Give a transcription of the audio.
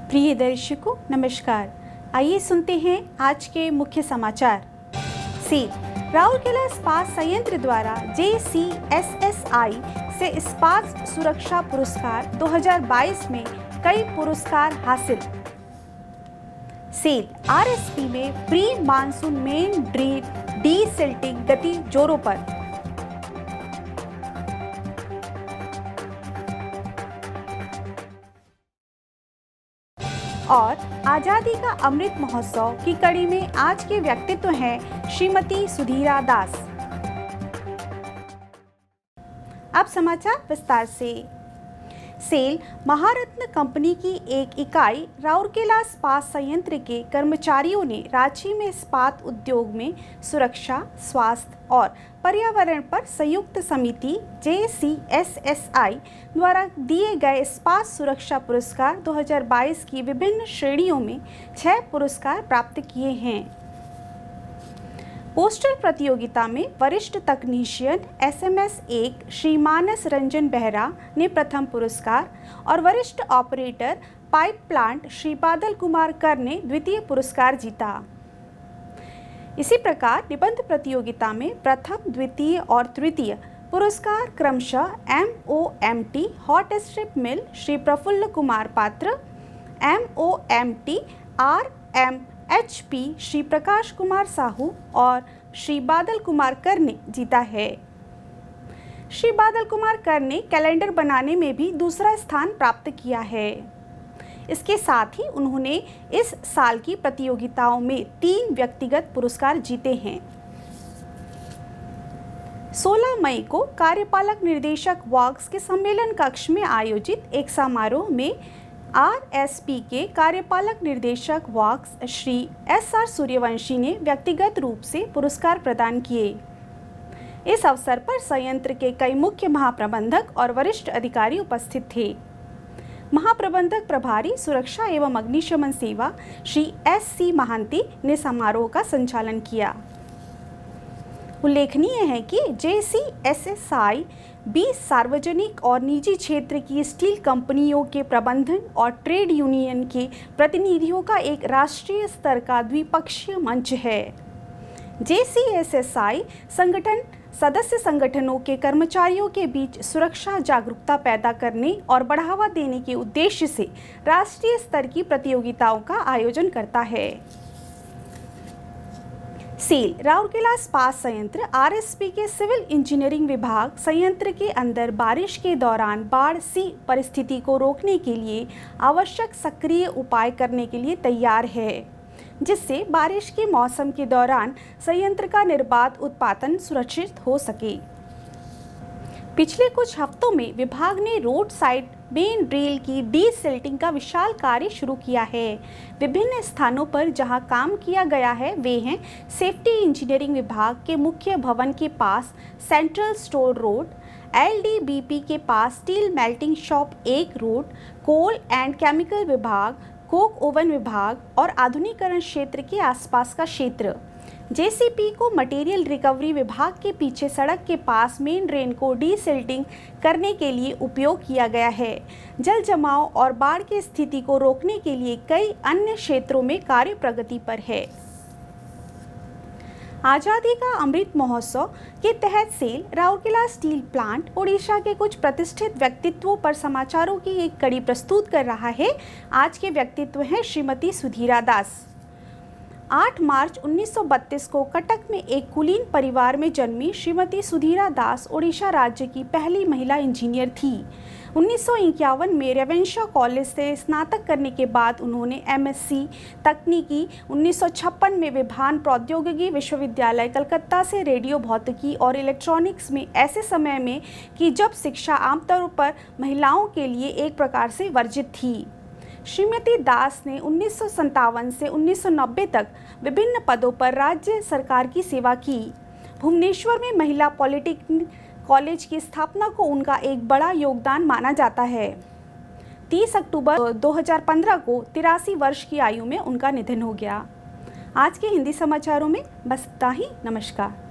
प्रिय दर्शकों नमस्कार। आइए सुनते हैं आज के मुख्य समाचार। सेल राउरकेला इस्पात संयंत्र द्वारा JCSSI से इस्पात सुरक्षा पुरस्कार 2022 में कई पुरस्कार हासिल। सेल RSP में pre monsoon main drill desilting गति जोरों पर। और आज़ादी का अमृत महोत्सव की कड़ी में आज के व्यक्तित्व हैं श्रीमती सुधीरा दास। अब समाचार विस्तार से। सेल महारत्न कंपनी की एक इकाई राउरकेला इस्पात संयंत्र के कर्मचारियों ने रांची में इस्पात उद्योग में सुरक्षा, स्वास्थ्य और पर्यावरण पर संयुक्त समिति JCSSI द्वारा दिए गए इस्पात सुरक्षा पुरस्कार 2022 की विभिन्न श्रेणियों में 6 पुरस्कार प्राप्त किए हैं। पोस्टर प्रतियोगिता में वरिष्ठ तकनीशियन SMS 1 श्री मानस रंजन बेहरा ने प्रथम पुरस्कार और वरिष्ठ operator pipe plant Shri Badal Kumar कर ने द्वितीय पुरस्कार जीता। इसी प्रकार निबंध प्रतियोगिता में प्रथम, द्वितीय और तृतीय पुरस्कार क्रमशः MOMT हॉट स्ट्रिप मिल श्री प्रफुल्ल कुमार पात्र, MOMT RMHP श्री प्रकाश कुमार साहू और श्री बादल कुमार कर ने जीता है। श्री बादल कुमार कर ने कैलेंडर बनाने में भी दूसरा स्थान प्राप्त किया है। इसके साथ ही उन्होंने इस साल की प्रतियोगिताओं में 3 व्यक्तिगत पुरस्कार जीते हैं। 16 मई को कार्यपालक निर्देशक वॉक्स के सम्मेलन कक्ष में आयोजित एक समारोह में RSP के कार्यपालक निर्देशक वॉक्स श्री SR सूर्यवंशी ने व्यक्तिगत रूप से पुरस्कार प्रदान किए। इस अवसर पर संयंत्र के कई मुख्य महाप्रबंधक और वरिष्ठ अधिकारी उपस्थित थे। महाप्रबंधक प्रभारी सुरक्षा एवं अग्निशमन सेवा श्री SC महांती ने समारोह का संचालन किया। उल्लेखनीय है कि JCSSI 20 सार्वजनिक और निजी क्षेत्र की स्टील कंपनियों के प्रबंधन और ट्रेड यूनियन के प्रतिनिधियों का एक राष्ट्रीय स्तर का द्विपक्षीय मंच है। JCSSI संगठन सदस्य संगठनों के कर्मचारियों के बीच सुरक्षा जागरूकता पैदा करने और बढ़ावा देने के उद्देश्य से राष्ट्रीय स्तर की प्रतियोगिताओं का आयोजन करता है। सेल राउरकेला इस्पात संयंत्र RSP के सिविल इंजीनियरिंग विभाग संयंत्र के अंदर बारिश के दौरान बाढ़ सी परिस्थिति को रोकने के लिए आवश्यक सक्रिय उपाय करने के लिए तैयार है, जिससे बारिश के मौसम के दौरान संयंत्र का निर्बाध उत्पादन सुरक्षित हो सके। पिछले कुछ हफ्तों में विभाग ने रोड साइड मेन ड्रिल की डीसिल्टिंग का विशाल कार्य शुरू किया है। विभिन्न स्थानों पर जहां काम किया गया है वे हैं सेफ्टी इंजीनियरिंग विभाग के मुख्य भवन के पास सेंट्रल स्टोर रोड, LDBP के पास steel melting shop 1 road, coal and chemical विभाग, कोक ओवन विभाग और आधुनिकीकरण क्षेत्र के आसपास का क्षेत्र। JCP को मटेरियल रिकवरी विभाग के पीछे सड़क के पास मेन ड्रेन को डीसिल्टिंग करने के लिए उपयोग किया गया है। जल जमाव और बाढ़ की स्थिति को रोकने के लिए कई अन्य क्षेत्रों में कार्य प्रगति पर है। आज़ादी का अमृत महोत्सव के तहत सेल राउरकेला स्टील प्लांट ओडिशा के कुछ प्रतिष्ठित व्यक्तित्वों पर समाचारों की एक कड़ी प्रस्तुत कर रहा है। आज के व्यक्तित्व हैं श्रीमती सुधीरा दास। 8 मार्च 1932 को कटक में एक कुलीन परिवार में जन्मी श्रीमती सुधीरा दास ओडिशा राज्य की पहली महिला इंजीनियर थी। 1951 में रेवेन्शा कॉलेज से स्नातक करने के बाद उन्होंने MSc तकनीकी 1956 में विभान प्रौद्योगिकी विश्वविद्यालय कलकत्ता से रेडियो भौतिकी और इलेक्ट्रॉनिक्स में ऐसे समय में कि जब शिक्षा आमतौर पर महिलाओं के लिए एक प्रकार से वर्जित थी। श्रीमती दास ने 1957 से 1990 तक विभिन्न पदों पर राज्य सरकार की सेवा की। भुवनेश्वर में महिला पॉलिटेक्निक कॉलेज की स्थापना को उनका एक बड़ा योगदान माना जाता है। 30 अक्टूबर 2015 को 83 वर्ष की आयु में उनका निधन हो गया। आज के हिंदी समाचारों में बस इतना ही। नमस्कार।